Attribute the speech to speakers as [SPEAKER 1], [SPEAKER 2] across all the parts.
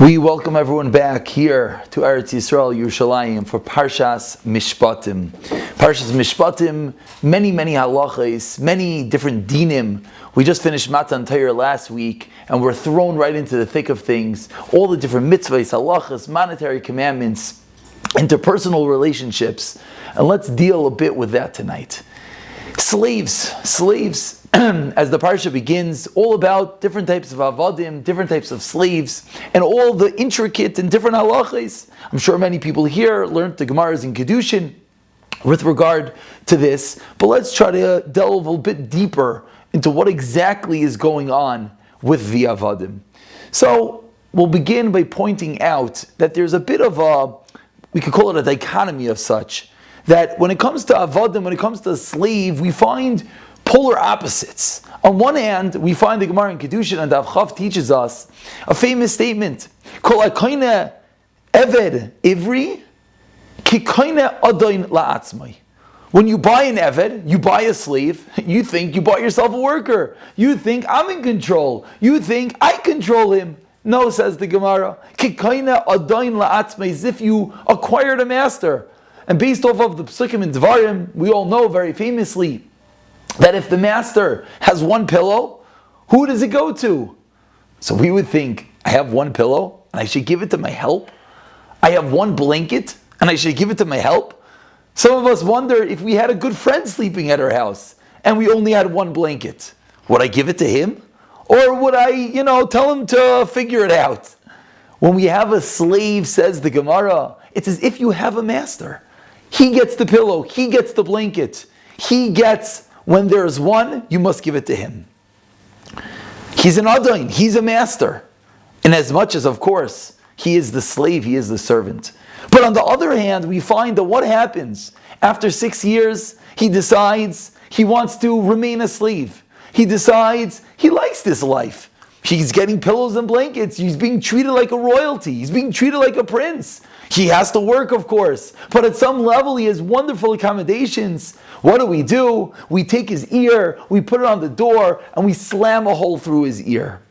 [SPEAKER 1] We welcome everyone back here to Eretz Yisrael, Yerushalayim, for Parshas Mishpatim. Parshas Mishpatim, many halachas, many different dinim. We just finished Matan Torah last week, and we're thrown right into the thick of things. All the different mitzvahs, halachas, monetary commandments, interpersonal relationships. And let's deal a bit with that tonight. Slaves, as the Parsha begins, all about different types of avadim, different types of slaves, and all the intricate and different halachas. I'm sure many people here learned the Gemaras in Kedushin with regard to this, but let's try to delve a bit deeper into what exactly is going on with the avadim. So we'll begin by pointing out that there's a bit of we could call it a dichotomy of such, that when it comes to avadim, when it comes to a slave, we find polar opposites. On one hand, we find the Gemara in Kedushin, and Daf Chav teaches us a famous statement: Kol hakoine eved ivri, ki koine adain la'atzmai. When you buy an eved, you buy a slave, you think you bought yourself a worker. You think I'm in control. You think I control him. No, says the Gemara, ki koine adain la'atzmai, as if you acquired a master. And based off of the Psukim and Dvarim, we all know very famously that if the master has one pillow, who does it go to? So we would think, I have one pillow and I should give it to my help. I have one blanket and I should give it to my help. Some of us wonder if we had a good friend sleeping at our house and we only had one blanket. Would I give it to him? Or would I, tell him to figure it out? When we have a slave, says the Gemara, it's as if you have a master. He gets the pillow, he gets the blanket, he gets, when there's one, you must give it to him. He's an adain, he's a master. In as much as, of course, he is the slave, he is the servant. But on the other hand, we find that what happens? After 6 years, he decides he wants to remain a slave. He decides he likes this life. He's getting pillows and blankets. He's being treated like a royalty. He's being treated like a prince. He has to work, of course. But at some level, he has wonderful accommodations. What do? We take his ear, we put it on the door, and we slam a hole through his ear.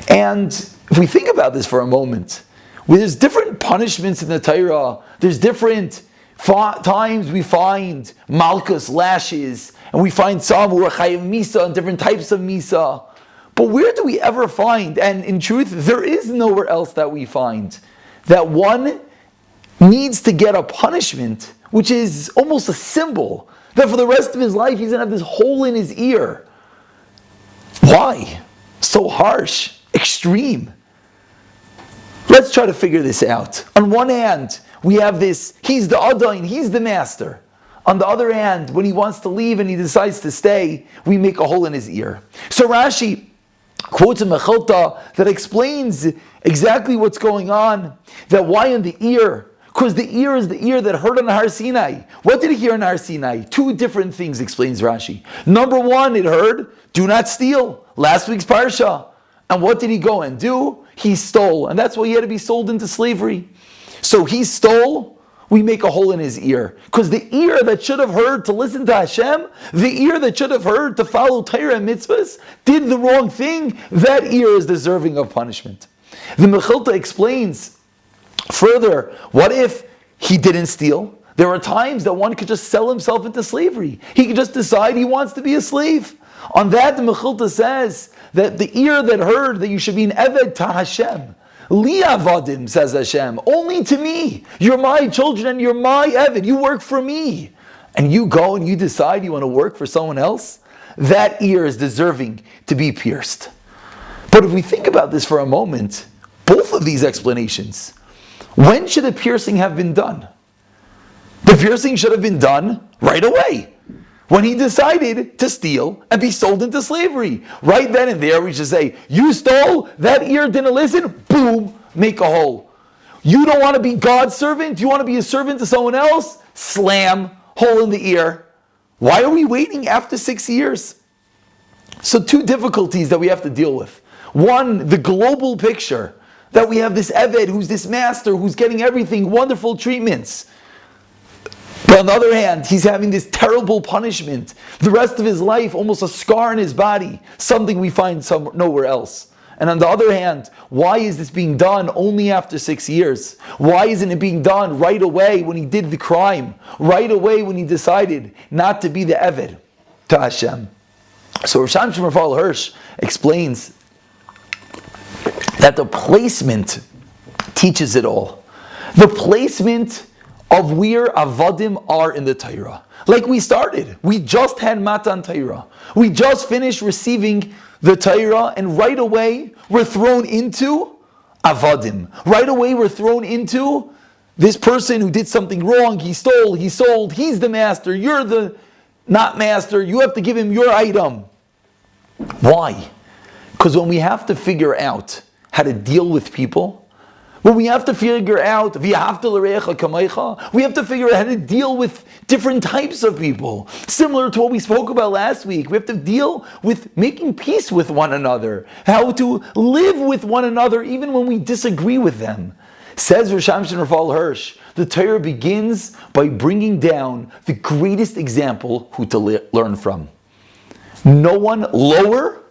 [SPEAKER 1] And if we think about this for a moment, there's different punishments in the Torah. There's different times we find malchus, lashes, and we find some who are chayiv misa and different types of misa. But where do we ever find, and in truth, there is nowhere else that we find, that one needs to get a punishment, which is almost a symbol, that for the rest of his life he's going to have this hole in his ear. Why? So harsh, extreme. Let's try to figure this out. On one hand, we have this, he's the adain, he's the master. On the other hand, when he wants to leave and he decides to stay, we make a hole in his ear. So Rashi quotes a mechilta that explains exactly what's going on, that why in the ear? Because the ear is the ear that heard on Har Sinai. What did he hear on Har Sinai? Two different things, explains Rashi. Number one, it heard, do not steal. Last week's Parshah. And what did he go and do? He stole. And that's why he had to be sold into slavery. So he stole, we make a hole in his ear. Because the ear that should have heard to listen to Hashem, the ear that should have heard to follow Torah and mitzvahs, did the wrong thing, that ear is deserving of punishment. The Mechilta explains further, what if he didn't steal? There are times that one could just sell himself into slavery. He could just decide he wants to be a slave. On that, the Mechilta says that the ear that heard that you should be an eved to Hashem, Li avadim, says Hashem, only to me. You're my children and you're my eved. You work for me. And you go and you decide you want to work for someone else, that ear is deserving to be pierced. But if we think about this for a moment, both of these explanations, when should the piercing have been done? The piercing should have been done right away, when he decided to steal and be sold into slavery. Right then and there, we should say, you stole, that ear didn't listen, boom, make a hole. You don't want to be God's servant? You want to be a servant to someone else? Slam, hole in the ear. Why are we waiting after 6 years? So two difficulties that we have to deal with. One, the global picture, that we have this Eved, who's this master, who's getting everything, wonderful treatments. But on the other hand, he's having this terrible punishment. The rest of his life, almost a scar in his body, something we find nowhere else. And on the other hand, why is this being done only after 6 years? Why isn't it being done right away when he did the crime? Right away when he decided not to be the Eved to Hashem? So Rosh Hashanah Rafael Hirsch explains that the placement teaches it all. The placement of where Avadim are in the Torah. Like we started. We just had Matan Torah. We just finished receiving the Torah, and right away we're thrown into Avadim. Right away we're thrown into this person who did something wrong. He stole, he sold, he's the master, you're the not master, you have to give him your item. Why? Because when we have to figure out how to deal with people, when we have to figure out, we have to figure out how to deal with different types of people. Similar to what we spoke about last week. We have to deal with making peace with one another. How to live with one another even when we disagree with them. Says Rosh Hashanah Rafael Hirsch, the Torah begins by bringing down the greatest example who to learn from. No one lower,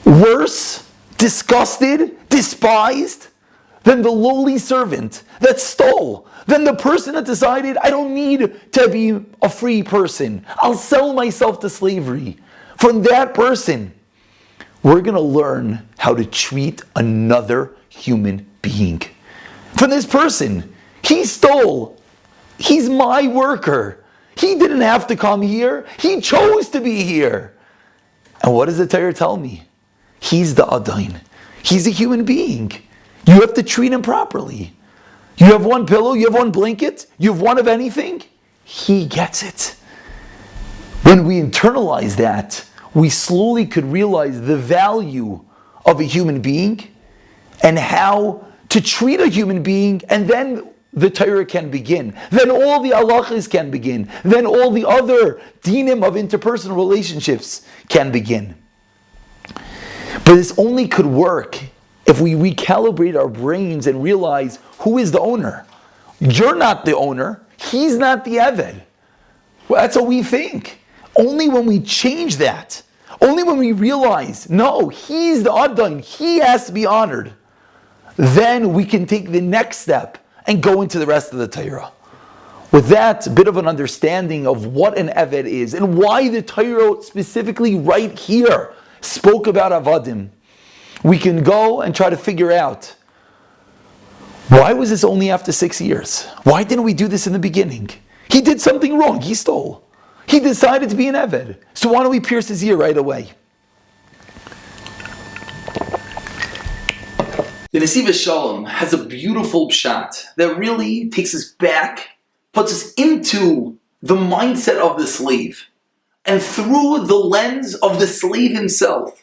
[SPEAKER 1] worse, disgusted, despised than the lowly servant that stole, than the person that decided, I don't need to be a free person. I'll sell myself to slavery. From that person, we're going to learn how to treat another human being. From this person, he stole. He's my worker. He didn't have to come here. He chose to be here. And what does the Torah tell me? He's the Adain. He's a human being. You have to treat him properly. You have one pillow, you have one blanket, you have one of anything, he gets it. When we internalize that, we slowly could realize the value of a human being and how to treat a human being, and then the Torah can begin. Then all the halachas can begin. Then all the other dinim of interpersonal relationships can begin. But this only could work if we recalibrate our brains and realize who is the owner. You're not the owner. He's not the Eved. Well, that's what we think. Only when we change that, only when we realize, no, he's the Adain, he has to be honored, then we can take the next step and go into the rest of the Torah. With that bit of an understanding of what an Eved is and why the Torah specifically right here spoke about Avadim, we can go and try to figure out, why was this only after 6 years? Why didn't we do this in the beginning? He did something wrong. He stole. He decided to be an Eved. So why don't we pierce his ear right away? The Nesiva Shalom has a beautiful pshat that really takes us back, puts us into the mindset of the slave, and through the lens of the slave himself,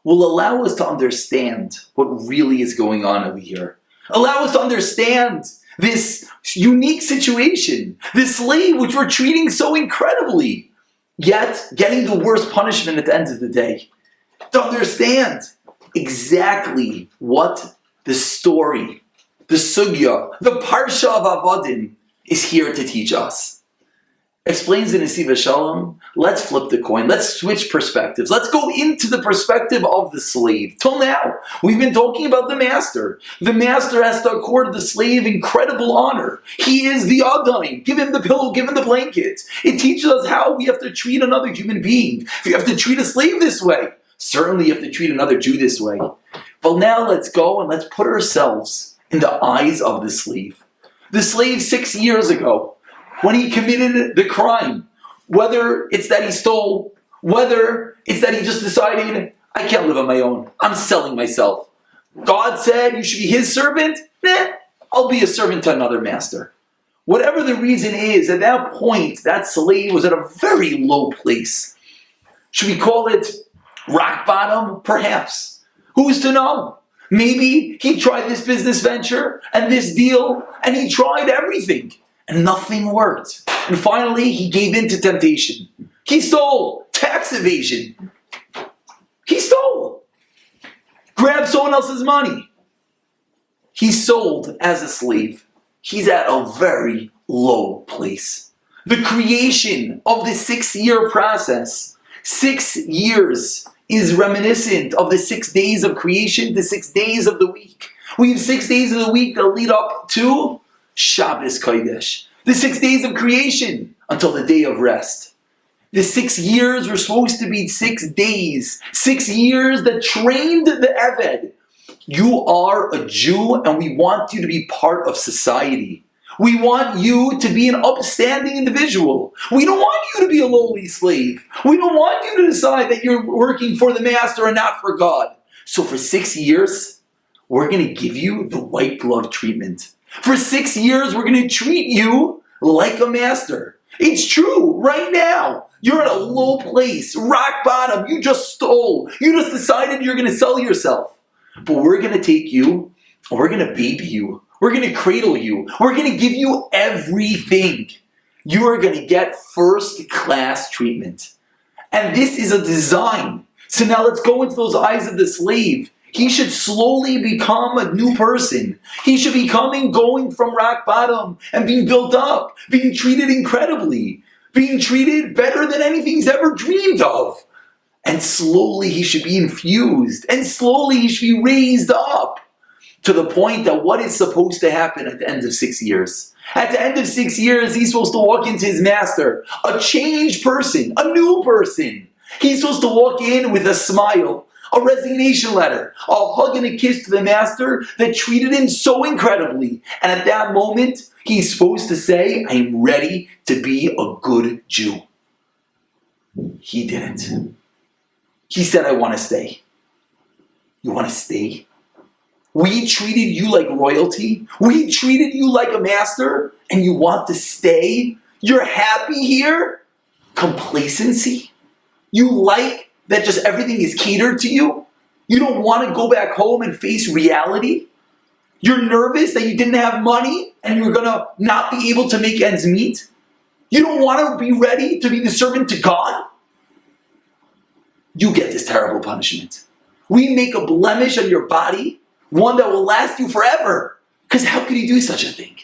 [SPEAKER 1] will allow us to understand what really is going on over here. Allow us to understand this unique situation, this slave which we're treating so incredibly, yet getting the worst punishment at the end of the day. To understand exactly what the story, the sugya, the Parshah of Avadim is here to teach us. Explains the Nesiva Shalom, let's flip the coin, let's switch perspectives, let's go into the perspective of the slave. Till now, we've been talking about the master. The master has to accord the slave incredible honor. He is the Adain. Give him the pillow, give him the blanket. It teaches us how we have to treat another human being. If you have to treat a slave this way, certainly you have to treat another Jew this way. But now let's go and let's put ourselves in the eyes of the slave. The slave 6 years ago, when he committed the crime, whether it's that he stole, whether it's that he just decided, I can't live on my own, I'm selling myself. God said you should be his servant, I'll be a servant to another master. Whatever the reason is, at that point, that slave was at a very low place. Should we call it rock bottom? Perhaps. Who's to know? Maybe he tried this business venture and this deal, and he tried everything. And nothing worked. And finally, he gave in to temptation. He stole. Tax evasion. He stole. Grabbed someone else's money. He sold as a slave. He's at a very low place. The creation of the 6 year process, 6 years is reminiscent of the 6 days of creation, the 6 days of the week. We have 6 days of the week that lead up to Shabbos Kodesh. The 6 days of creation until the day of rest. The 6 years were supposed to be 6 days. 6 years that trained the Eved. You are a Jew and we want you to be part of society. We want you to be an upstanding individual. We don't want you to be a lowly slave. We don't want you to decide that you're working for the master and not for God. So for 6 years, we're going to give you the white glove treatment. For 6 years, we're going to treat you like a master. It's true, right now. You're in a low place, rock bottom. You just stole. You just decided you're going to sell yourself. But we're going to take you, and we're going to baby you. We're going to cradle you. We're going to give you everything. You are going to get first-class treatment. And this is a design. So now let's go into those eyes of the slave. He should slowly become a new person. He should be going from rock bottom and being built up, being treated incredibly, being treated better than anything he's ever dreamed of. And slowly he should be infused, and slowly he should be raised up to the point that what is supposed to happen at the end of 6 years? At the end of 6 years, he's supposed to walk into his master, a changed person, a new person. He's supposed to walk in with a smile, a resignation letter, a hug and a kiss to the master that treated him so incredibly. And at that moment, he's supposed to say, I am ready to be a good Jew. He didn't. He said, I want to stay. You want to stay? We treated you like royalty. We treated you like a master, and you want to stay? You're happy here? Complacency? You like that just everything is catered to you? You don't want to go back home and face reality? You're nervous that you didn't have money and you're going to not be able to make ends meet? You don't want to be ready to be the servant to God? You get this terrible punishment. We make a blemish on your body, one that will last you forever. Because how could he do such a thing?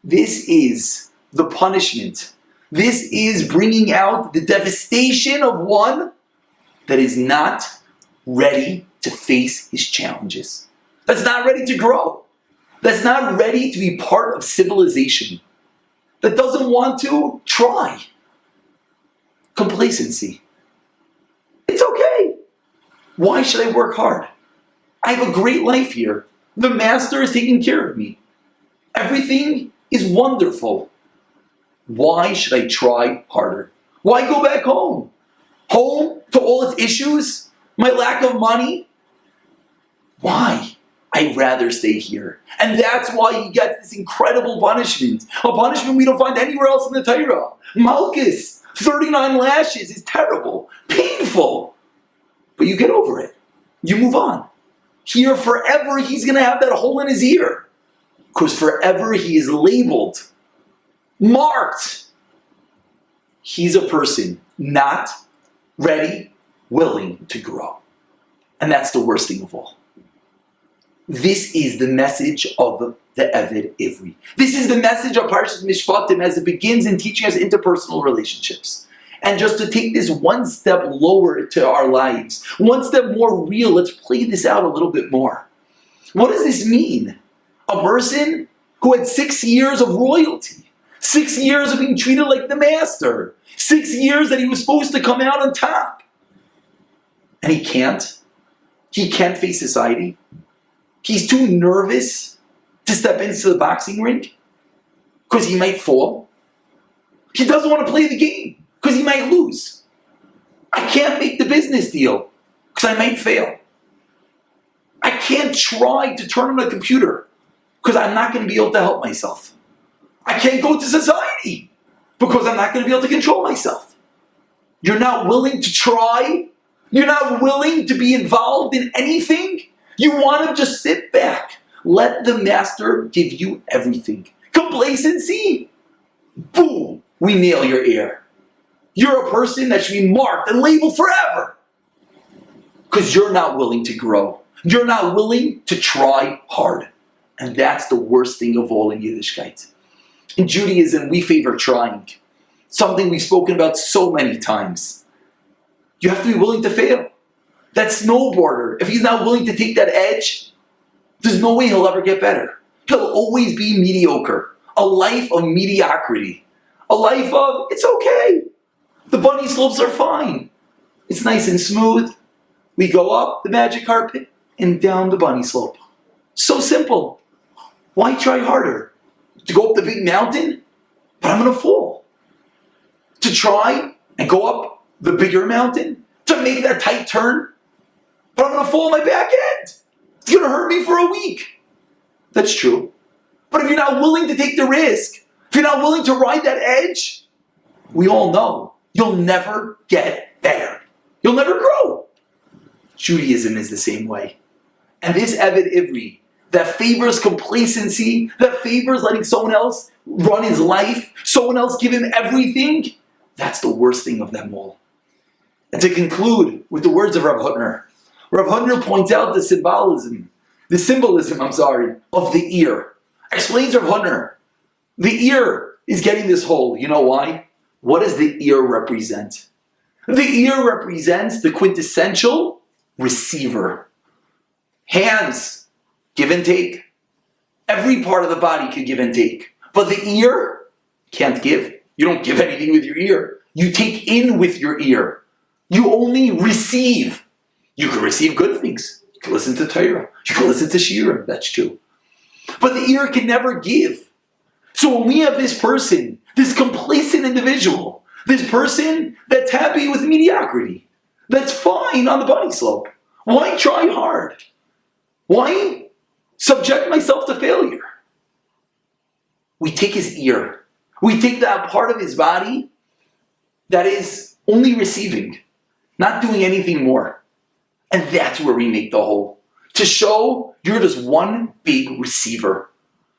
[SPEAKER 1] This is the punishment. This is bringing out the devastation of one that is not ready to face his challenges. That's not ready to grow. That's not ready to be part of civilization. That doesn't want to try. Complacency. It's okay. Why should I work hard? I have a great life here. The master is taking care of me. Everything is wonderful. Why should I try harder? Why go back home? Home to all its issues? My lack of money? Why? I'd rather stay here. And that's why he gets this incredible punishment. A punishment we don't find anywhere else in the Torah. Malchus, 39 lashes is terrible, painful. But you get over it. You move on. Here forever he's going to have that hole in his ear. Because forever he is labeled, marked. He's a person not ready, willing to grow. And that's the worst thing of all. This is the message of the Eved Ivri. This is the message of Parshas Mishpatim as it begins in teaching us interpersonal relationships. And just to take this one step lower to our lives, one step more real, let's play this out a little bit more. What does this mean? A person who had 6 years of royalty, 6 years of being treated like the master, 6 years that he was supposed to come out on top. And he can't. He can't face society. He's too nervous to step into the boxing ring because he might fall. He doesn't want to play the game because he might lose. I can't make the business deal because I might fail. I can't try to turn on a computer because I'm not going to be able to help myself. I can't go to society because I'm not going to be able to control myself. You're not willing to try? You're not willing to be involved in anything? You want to just sit back. Let the master give you everything. Complacency? Boom! We nail your ear. You're a person that should be marked and labeled forever. Because you're not willing to grow. You're not willing to try hard. And that's the worst thing of all in Yiddishkeit. In Judaism, we favor trying. Something we've spoken about so many times. You have to be willing to fail. That snowboarder, if he's not willing to take that edge, there's no way he'll ever get better. He'll always be mediocre. A life of mediocrity. A life of, it's okay. The bunny slopes are fine. It's nice and smooth. We go up the magic carpet and down the bunny slope. So simple. Why try harder? To go up the big mountain? But I'm going to fall. To try and go up the bigger mountain? To make that tight turn? But I'm going to fall on my back end. It's going to hurt me for a week. That's true. But if you're not willing to take the risk, if you're not willing to ride that edge, we all know you'll never get better. You'll never grow. Judaism is the same way. And this Eved Ivri that favors complacency, that favors letting someone else run his life, someone else give him everything, that's the worst thing of them all. And to conclude with the words of Rav Hutner, Rav Hutner points out the symbolism of the ear. Explains Rav Hutner, the ear is getting this hole. You know why? What does the ear represent? The ear represents the quintessential receiver. Hands, give and take. Every part of the body can give and take. But the ear can't give. You don't give anything with your ear. You take in with your ear. You only receive. You can receive good things. You can listen to Torah. You can listen to Shirim. That's true. But the ear can never give. So when we have this person, this complacent individual, this person that's happy with mediocrity, that's fine on the bunny slope, why try hard? Why subject myself to failure? We take his ear. We take that part of his body that is only receiving, not doing anything more. And that's where we make the hole. To show you're just one big receiver.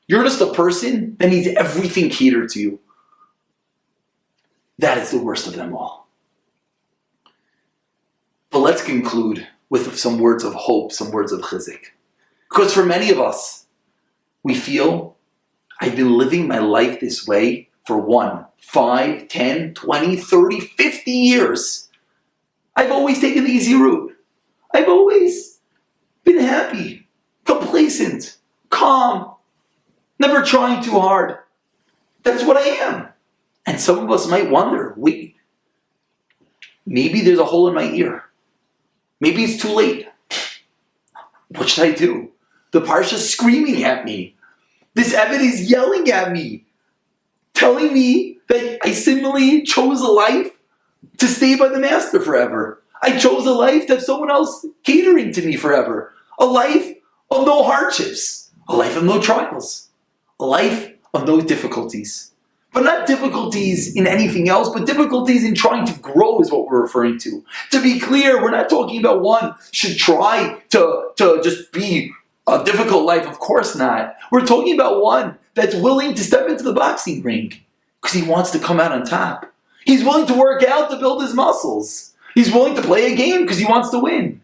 [SPEAKER 1] You're just a person that needs everything catered to you. That is the worst of them all. But let's conclude with some words of hope, some words of chizuk. Because for many of us, we feel, I've been living my life this way for 5, 10, 20, 30, 50 years. I've always taken the easy route. I've always been happy, complacent, calm, never trying too hard. That's what I am. And some of us might wonder, wait, maybe there's a hole in my ear. Maybe it's too late. What should I do? The Parshah is screaming at me. This Eved is yelling at me, telling me that I simply chose a life to stay by the master forever. I chose a life to have someone else catering to me forever. A life of no hardships. A life of no trials. A life of no difficulties. But not difficulties in anything else, but difficulties in trying to grow is what we're referring to. To be clear, we're not talking about one should try to just be a difficult life. Of course not. We're talking about one that's willing to step into the boxing ring because he wants to come out on top. He's willing to work out to build his muscles. He's willing to play a game because he wants to win.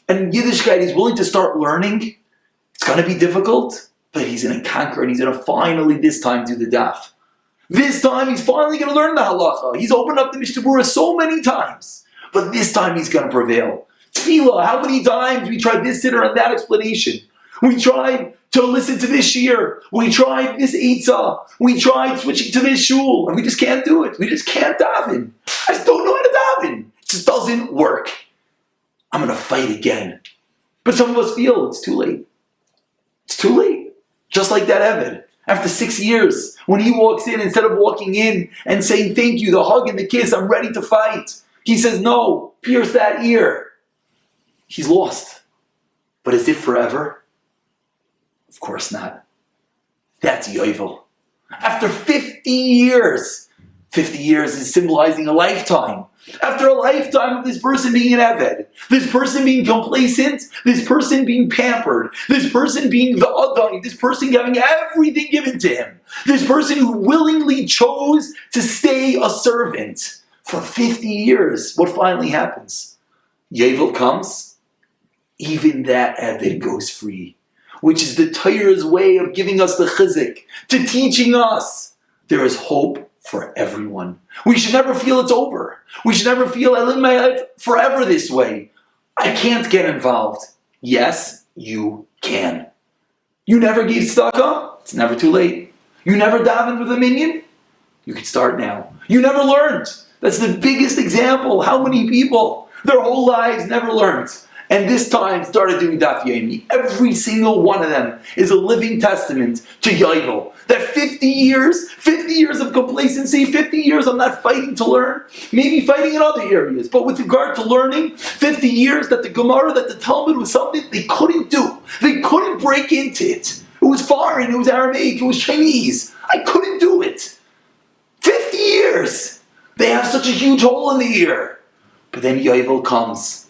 [SPEAKER 1] And in Yiddishkeit, he's willing to start learning. It's going to be difficult, but he's going to conquer and he's going to finally this time do the daf. This time he's finally going to learn the halacha. He's opened up the Mishnah so many times, but this time he's going to prevail. Tefillah, how many times we tried this sitter and that explanation? We tried to listen to this shir. We tried this eitzah. We tried switching to this shul, and we just can't do it. We just can't daven. I just don't know how to daven. It just doesn't work. I'm going to fight again. But some of us feel it's too late. It's too late. Just like that Eved. After 6 years, when he walks in, instead of walking in and saying thank you, the hug and the kiss, I'm ready to fight, he says, no, pierce that ear. He's lost. But is it forever? Of course not. That's Yovel. After 50 years, 50 years is symbolizing a lifetime. After a lifetime of this person being an Eved, this person being complacent, this person being pampered, this person being the Adai, this person having everything given to him, this person who willingly chose to stay a servant for 50 years, what finally happens? Yovel comes, even that Eved goes free, which is the Torah's way of giving us the chizuk, to teaching us there is hope for everyone. We should never feel it's over. We should never feel I live my life forever this way. I can't get involved. Yes, you can. You never gave tzedakah? It's never too late. You never davened with a minion? You can start now. You never learned. That's the biggest example. How many people, their whole lives, never learned? And this time started doing Daf Yomi. Every single one of them is a living testament to Yovel. That 50 years of complacency, 50 years I'm not fighting to learn, maybe fighting in other areas, but with regard to learning, 50 years that the Gemara, that the Talmud was something they couldn't do. They couldn't break into it. It was foreign, it was Aramaic, it was Chinese. I couldn't do it. 50 years! They have such a huge hole in the ear. But then Yovel comes.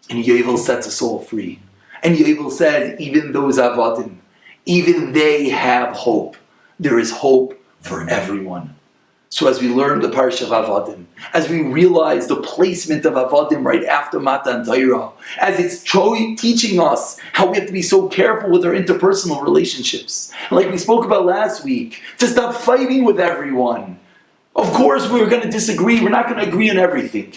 [SPEAKER 1] And Yovel sets us all free. And Yovel says, even those Avadim, even they have hope. There is hope for everyone. So as we learn the Parshah of Avadim, as we realize the placement of Avadim right after Matan Torah, as it's teaching us how we have to be so careful with our interpersonal relationships. Like we spoke about last week, to stop fighting with everyone. Of course we're going to disagree, we're not going to agree on everything.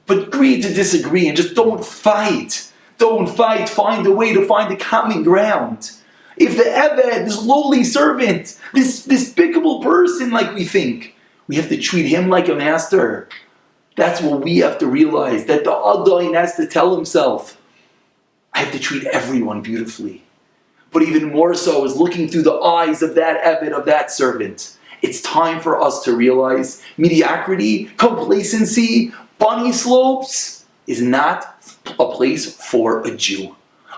[SPEAKER 1] But agree to disagree and just don't fight. Don't fight. Find a way to find a common ground. If the Eved, this lowly servant, this despicable person like we think, we have to treat him like a master. That's what we have to realize, that the Adain has to tell himself, I have to treat everyone beautifully. But even more so is looking through the eyes of that Eved, of that servant. It's time for us to realize mediocrity, complacency, bunny slopes is not a place for a Jew.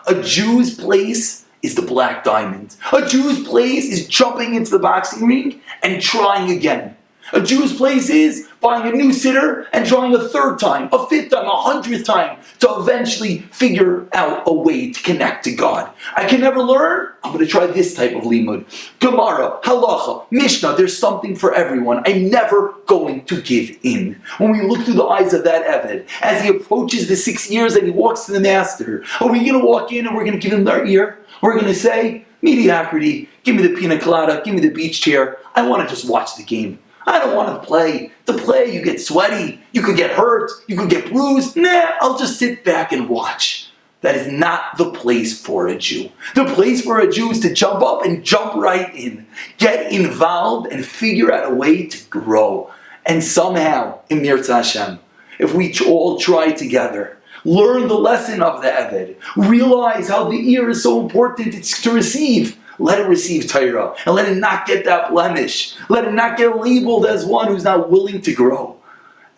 [SPEAKER 1] A Jew's place is the black diamond. A Jew's place is jumping into the boxing ring and trying again. A Jew's place is buying a new sitter and trying a third time, a fifth time, 100th time to eventually figure out a way to connect to God. I can never learn? I'm going to try this type of limud. Gemara, Halacha, Mishnah, there's something for everyone. I'm never going to give in. When we look through the eyes of that Eved, as he approaches the 6 years and he walks to the master, are we going to walk in and we're going to give him our ear? We're going to say, mediocrity, give me the pina colada, give me the beach chair. I want to just watch the game. I don't want to play. To play, you get sweaty, you could get hurt, you could get bruised. Nah, I'll just sit back and watch. That is not the place for a Jew. The place for a Jew is to jump up and jump right in. Get involved and figure out a way to grow. And somehow, in Mirza Hashem, if we all try together, learn the lesson of the Eved, realize how the ear is so important, it's to receive. Let it receive Torah, and let it not get that blemish. Let it not get labeled as one who's not willing to grow.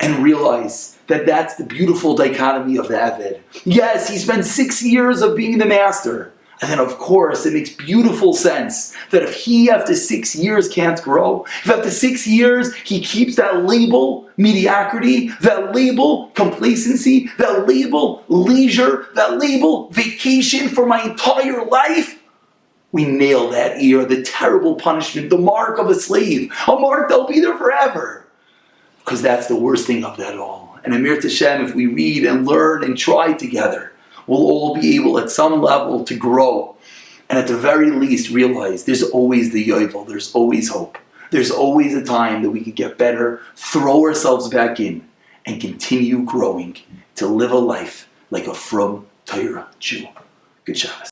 [SPEAKER 1] And realize that that's the beautiful dichotomy of the Eved. Yes, he spent 6 years of being the master. And then of course, it makes beautiful sense that if he after 6 years can't grow, if after 6 years he keeps that label mediocrity, that label complacency, that label leisure, that label vacation for my entire life, we nail that ear, the terrible punishment, the mark of a slave, a mark that'll be there forever. Because that's the worst thing of that all. And Amir Tashem, if we read and learn and try together, we'll all be able at some level to grow. And at the very least realize there's always the Yovel, there's always hope. There's always a time that we can get better, throw ourselves back in, and continue growing to live a life like a frum Torah Jew. Good Shabbos.